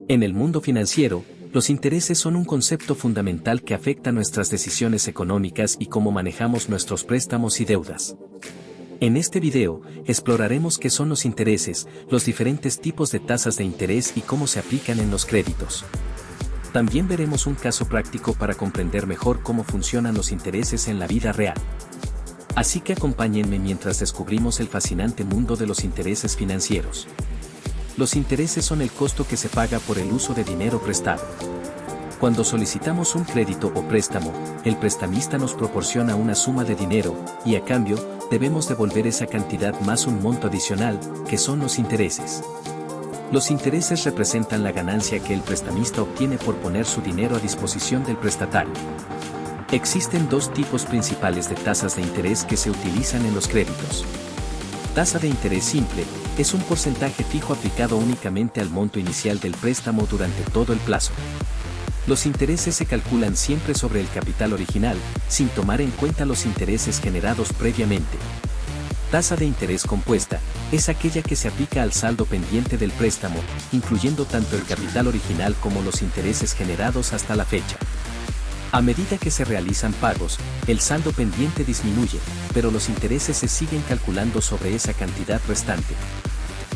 En el mundo financiero, los intereses son un concepto fundamental que afecta nuestras decisiones económicas y cómo manejamos nuestros préstamos y deudas. En este video, exploraremos qué son los intereses, los diferentes tipos de tasas de interés y cómo se aplican en los créditos. También veremos un caso práctico para comprender mejor cómo funcionan los intereses en la vida real. Así que acompáñenme mientras descubrimos el fascinante mundo de los intereses financieros. Los intereses son el costo que se paga por el uso de dinero prestado. Cuando solicitamos un crédito o préstamo, el prestamista nos proporciona una suma de dinero, y a cambio, debemos devolver esa cantidad más un monto adicional, que son los intereses. Los intereses representan la ganancia que el prestamista obtiene por poner su dinero a disposición del prestatario. Existen dos tipos principales de tasas de interés que se utilizan en los créditos. Tasa de interés simple, es un porcentaje fijo aplicado únicamente al monto inicial del préstamo durante todo el plazo. Los intereses se calculan siempre sobre el capital original, sin tomar en cuenta los intereses generados previamente. Tasa de interés compuesta, es aquella que se aplica al saldo pendiente del préstamo, incluyendo tanto el capital original como los intereses generados hasta la fecha. A medida que se realizan pagos, el saldo pendiente disminuye, pero los intereses se siguen calculando sobre esa cantidad restante.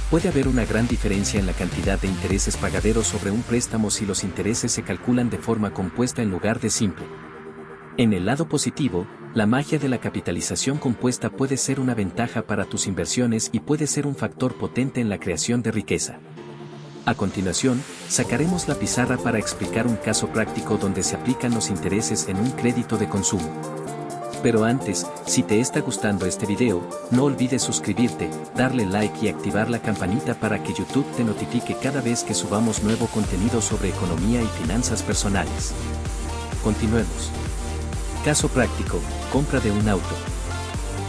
Puede haber una gran diferencia en la cantidad de intereses pagaderos sobre un préstamo si los intereses se calculan de forma compuesta en lugar de simple. En el lado positivo, la magia de la capitalización compuesta puede ser una ventaja para tus inversiones y puede ser un factor potente en la creación de riqueza. A continuación, sacaremos la pizarra para explicar un caso práctico donde se aplican los intereses en un crédito de consumo. Pero antes, si te está gustando este video, no olvides suscribirte, darle like y activar la campanita para que YouTube te notifique cada vez que subamos nuevo contenido sobre economía y finanzas personales. Continuemos. Caso práctico, compra de un auto.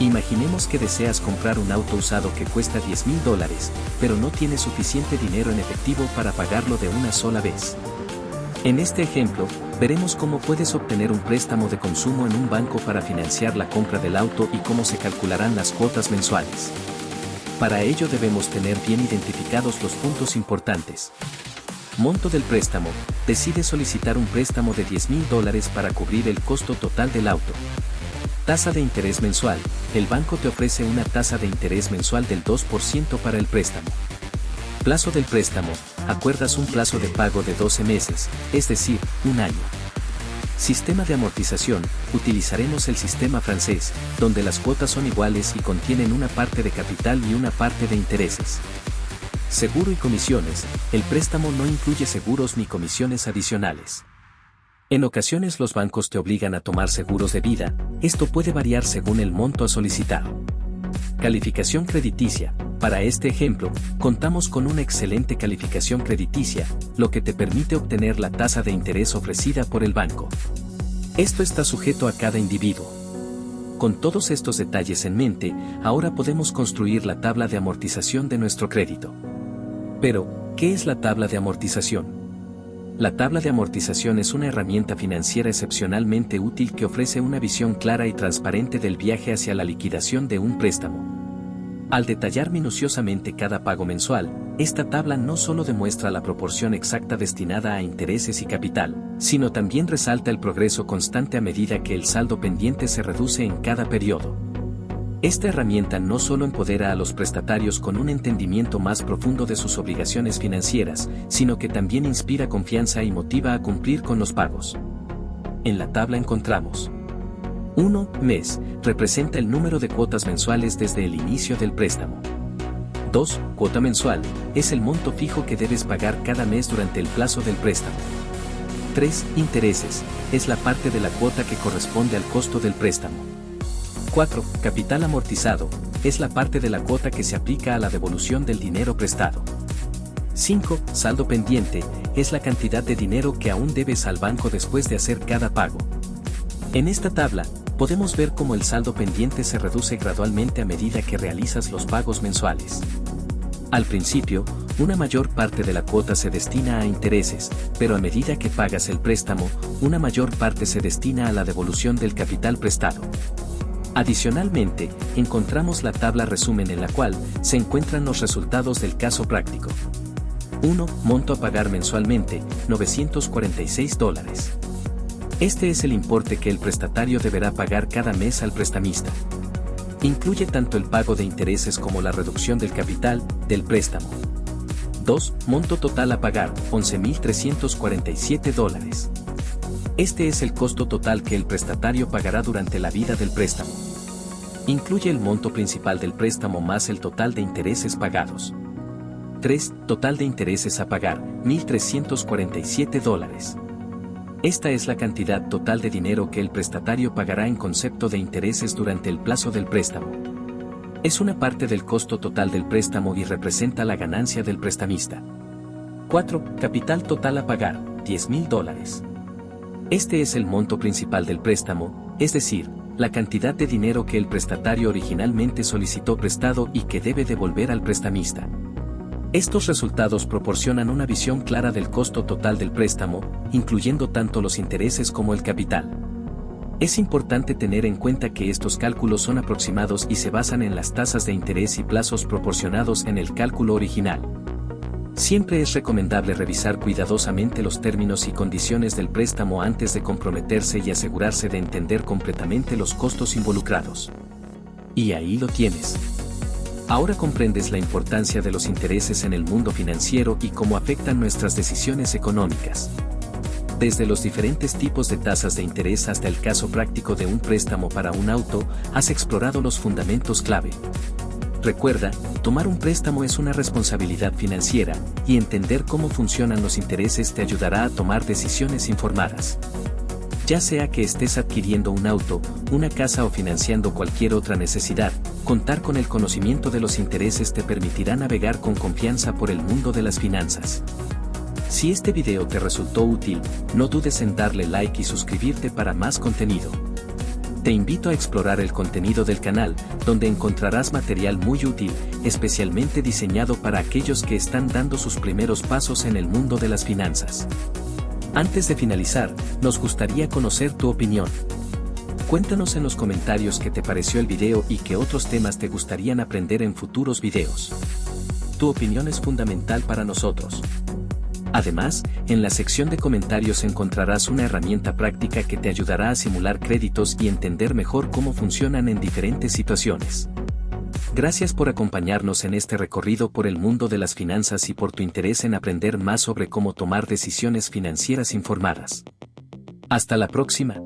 Imaginemos que deseas comprar un auto usado que cuesta $10,000, pero no tienes suficiente dinero en efectivo para pagarlo de una sola vez. En este ejemplo, veremos cómo puedes obtener un préstamo de consumo en un banco para financiar la compra del auto y cómo se calcularán las cuotas mensuales. Para ello debemos tener bien identificados los puntos importantes. Monto del préstamo, decides solicitar un préstamo de $10,000 para cubrir el costo total del auto. Tasa de interés mensual, el banco te ofrece una tasa de interés mensual del 2% para el préstamo. Plazo del préstamo, acuerdas un plazo de pago de 12 meses, es decir, un año. Sistema de amortización, utilizaremos el sistema francés, donde las cuotas son iguales y contienen una parte de capital y una parte de intereses. Seguro y comisiones, el préstamo no incluye seguros ni comisiones adicionales. En ocasiones los bancos te obligan a tomar seguros de vida, esto puede variar según el monto a solicitar. Calificación crediticia, para este ejemplo, contamos con una excelente calificación crediticia, lo que te permite obtener la tasa de interés ofrecida por el banco. Esto está sujeto a cada individuo. Con todos estos detalles en mente, ahora podemos construir la tabla de amortización de nuestro crédito. Pero, ¿qué es la tabla de amortización? La tabla de amortización es una herramienta financiera excepcionalmente útil que ofrece una visión clara y transparente del viaje hacia la liquidación de un préstamo. Al detallar minuciosamente cada pago mensual, esta tabla no solo demuestra la proporción exacta destinada a intereses y capital, sino también resalta el progreso constante a medida que el saldo pendiente se reduce en cada periodo. Esta herramienta no solo empodera a los prestatarios con un entendimiento más profundo de sus obligaciones financieras, sino que también inspira confianza y motiva a cumplir con los pagos. En la tabla encontramos 1. Mes, representa el número de cuotas mensuales desde el inicio del préstamo. 2. Cuota mensual, es el monto fijo que debes pagar cada mes durante el plazo del préstamo. 3. Intereses, es la parte de la cuota que corresponde al costo del préstamo. 4. Capital amortizado, es la parte de la cuota que se aplica a la devolución del dinero prestado. 5. Saldo pendiente, es la cantidad de dinero que aún debes al banco después de hacer cada pago. En esta tabla, podemos ver cómo el saldo pendiente se reduce gradualmente a medida que realizas los pagos mensuales. Al principio, una mayor parte de la cuota se destina a intereses, pero a medida que pagas el préstamo, una mayor parte se destina a la devolución del capital prestado. Adicionalmente, encontramos la tabla resumen en la cual se encuentran los resultados del caso práctico. 1. Monto a pagar mensualmente, $946. Este es el importe que el prestatario deberá pagar cada mes al prestamista. Incluye tanto el pago de intereses como la reducción del capital del préstamo. 2. Monto total a pagar, $11.347. Este es el costo total que el prestatario pagará durante la vida del préstamo. Incluye el monto principal del préstamo más el total de intereses pagados. 3. Total de intereses a pagar, $1.347. Esta es la cantidad total de dinero que el prestatario pagará en concepto de intereses durante el plazo del préstamo. Es una parte del costo total del préstamo y representa la ganancia del prestamista. 4. Capital total a pagar, $10.000. Este es el monto principal del préstamo, es decir, la cantidad de dinero que el prestatario originalmente solicitó prestado y que debe devolver al prestamista. Estos resultados proporcionan una visión clara del costo total del préstamo, incluyendo tanto los intereses como el capital. Es importante tener en cuenta que estos cálculos son aproximados y se basan en las tasas de interés y plazos proporcionados en el cálculo original. Siempre es recomendable revisar cuidadosamente los términos y condiciones del préstamo antes de comprometerse y asegurarse de entender completamente los costos involucrados. Y ahí lo tienes. Ahora comprendes la importancia de los intereses en el mundo financiero y cómo afectan nuestras decisiones económicas. Desde los diferentes tipos de tasas de interés hasta el caso práctico de un préstamo para un auto, has explorado los fundamentos clave. Recuerda, tomar un préstamo es una responsabilidad financiera, y entender cómo funcionan los intereses te ayudará a tomar decisiones informadas. Ya sea que estés adquiriendo un auto, una casa o financiando cualquier otra necesidad, contar con el conocimiento de los intereses te permitirá navegar con confianza por el mundo de las finanzas. Si este video te resultó útil, no dudes en darle like y suscribirte para más contenido. Te invito a explorar el contenido del canal, donde encontrarás material muy útil, especialmente diseñado para aquellos que están dando sus primeros pasos en el mundo de las finanzas. Antes de finalizar, nos gustaría conocer tu opinión. Cuéntanos en los comentarios qué te pareció el video y qué otros temas te gustarían aprender en futuros videos. Tu opinión es fundamental para nosotros. Además, en la sección de comentarios encontrarás una herramienta práctica que te ayudará a simular créditos y entender mejor cómo funcionan en diferentes situaciones. Gracias por acompañarnos en este recorrido por el mundo de las finanzas y por tu interés en aprender más sobre cómo tomar decisiones financieras informadas. Hasta la próxima.